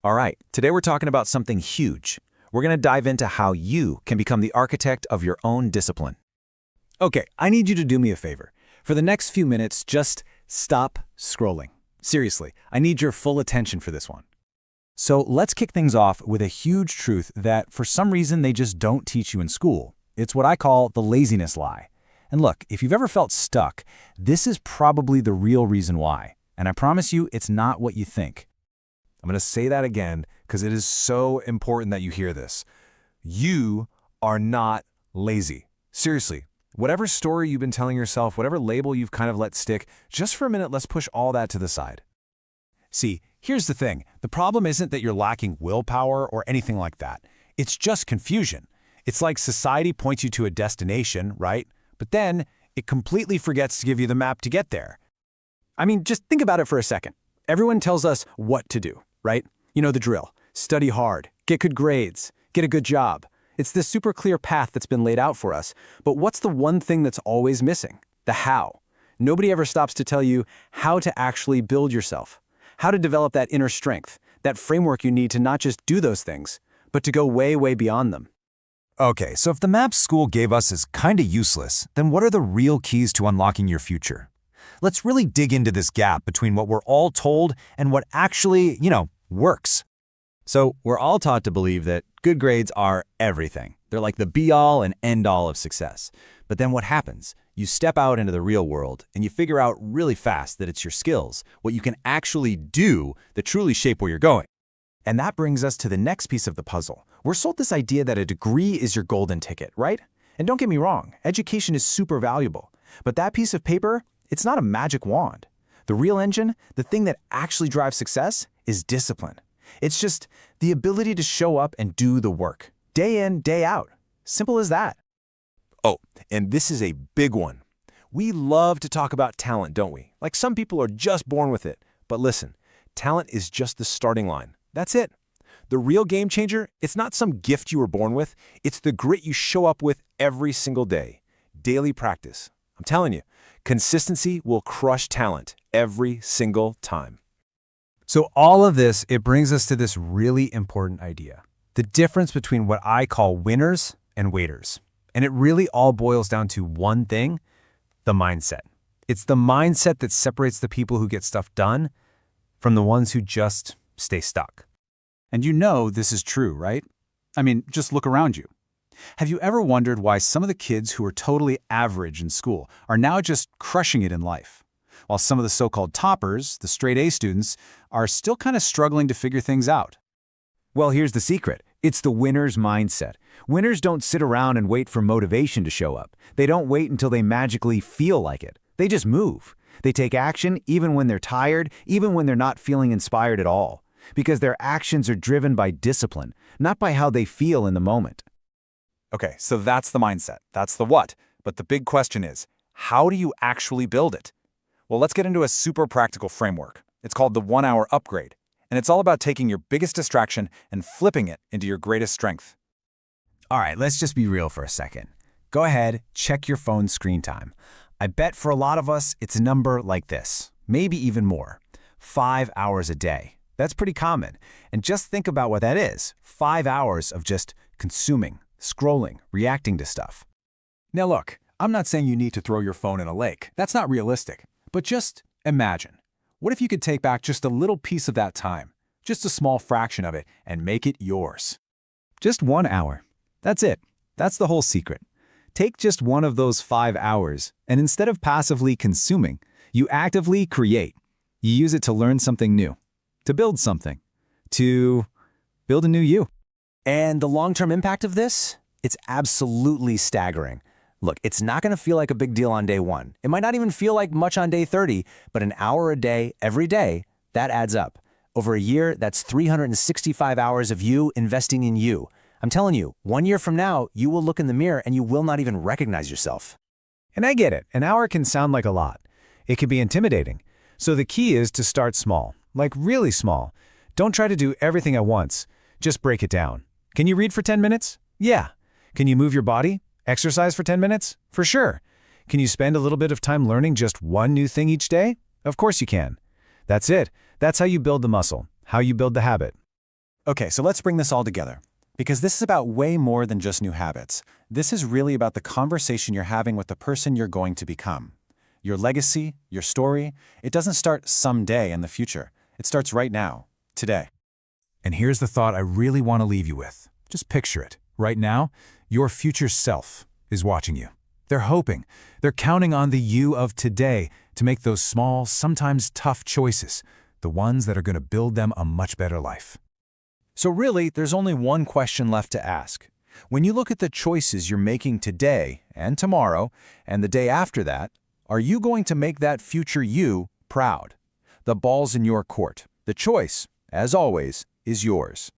All right, today we're talking about something huge. We're going to dive into how you can become the architect of your own discipline. Okay, I need you to do me a favor. For the next few minutes, just stop scrolling. Seriously, I need your full attention for this one. So let's kick things off with a huge truth that for some reason they just don't teach you in school. It's what I call the laziness lie. And look, if you've ever felt stuck, this is probably the real reason why. And I promise you, it's not what you think. I'm going to say that again because it is so important that you hear this. You are not lazy. Seriously, whatever story you've been telling yourself, whatever label you've kind of let stick, just for a minute, let's push all that to the side. See, here's the thing. The problem isn't that you're lacking willpower or anything like that. It's just confusion. It's like society points you to a destination, right? But then it completely forgets to give you the map to get there. I mean, just think about it for a second. Everyone tells us what to do, right? You know the drill. Study hard, get good grades, get a good job. It's this super clear path that's been laid out for us. But what's the one thing that's always missing? The how. Nobody ever stops to tell you how to actually build yourself, how to develop that inner strength, that framework you need to not just do those things, but to go way, way beyond them. Okay, so if the map school gave us is kinda useless, then what are the real keys to unlocking your future? Let's really dig into this gap between what we're all told and what actually, works. So, we're all taught to believe that good grades are everything. They're like the be-all and end-all of success. But then what happens? You step out into the real world and you figure out really fast that it's your skills, what you can actually do, that truly shape where you're going. And that brings us to the next piece of the puzzle. We're sold this idea that a degree is your golden ticket, right? And don't get me wrong, education is super valuable. But that piece of paper, it's not a magic wand. The real engine, the thing that actually drives success, is discipline. It's just the ability to show up and do the work, day in, day out. Simple as that. Oh, and this is a big one. We love to talk about talent, don't we? Like some people are just born with it. But listen, talent is just the starting line. That's it. The real game changer, it's not some gift you were born with. It's the grit you show up with every single day. Daily practice. I'm telling you, consistency will crush talent every single time. So all of this, it brings us to this really important idea. The difference between what I call winners and waiters. And it really all boils down to one thing, the mindset. It's the mindset that separates the people who get stuff done from the ones who just stay stuck. And you know this is true, right? I mean, just look around you. Have you ever wondered why some of the kids who are totally average in school are now just crushing it in life? While some of the so-called toppers, the straight A students, are still kind of struggling to figure things out. Well, here's the secret. It's the winner's mindset. Winners don't sit around and wait for motivation to show up. They don't wait until they magically feel like it. They just move. They take action even when they're tired, even when they're not feeling inspired at all. Because their actions are driven by discipline, not by how they feel in the moment. Okay, so that's the mindset. That's the what. But the big question is, how do you actually build it? Well, let's get into a super practical framework. It's called the 1 hour upgrade. And it's all about taking your biggest distraction and flipping it into your greatest strength. All right, let's just be real for a second. Go ahead, check your phone's screen time. I bet for a lot of us, it's a number like this, maybe even more. 5 hours a day. That's pretty common. And just think about what that is. 5 hours of just consuming, scrolling, reacting to stuff. Now look, I'm not saying you need to throw your phone in a lake. That's not realistic. But just imagine. What if you could take back just a little piece of that time, just a small fraction of it, and make it yours? Just 1 hour. That's it. That's the whole secret. Take just one of those 5 hours, and instead of passively consuming, you actively create. You use it to learn something new, to build something, to build a new you. And the long-term impact of this? It's absolutely staggering. Look, it's not going to feel like a big deal on day 1. It might not even feel like much on day 30, but an hour a day, every day, that adds up. Over a year, that's 365 hours of you investing in you. I'm telling you, 1 year from now, you will look in the mirror and you will not even recognize yourself. And I get it. An hour can sound like a lot. It can be intimidating. So the key is to start small, like really small. Don't try to do everything at once. Just break it down. Can you read for 10 minutes? Yeah. Can you move your body? Exercise for 10 minutes? For sure. Can you spend a little bit of time learning just one new thing each day? Of course you can. That's it. That's how you build the muscle, how you build the habit. Okay, so let's bring this all together. Because this is about way more than just new habits. This is really about the conversation you're having with the person you're going to become. Your legacy, your story, it doesn't start someday in the future. It starts right now, today. And here's the thought I really want to leave you with. Just picture it. Right now, your future self is watching you. They're hoping, they're counting on the you of today to make those small, sometimes tough choices, the ones that are going to build them a much better life. So really, there's only one question left to ask. When you look at the choices you're making today and tomorrow and the day after that, are you going to make that future you proud? The ball's in your court. The choice, as always, is yours.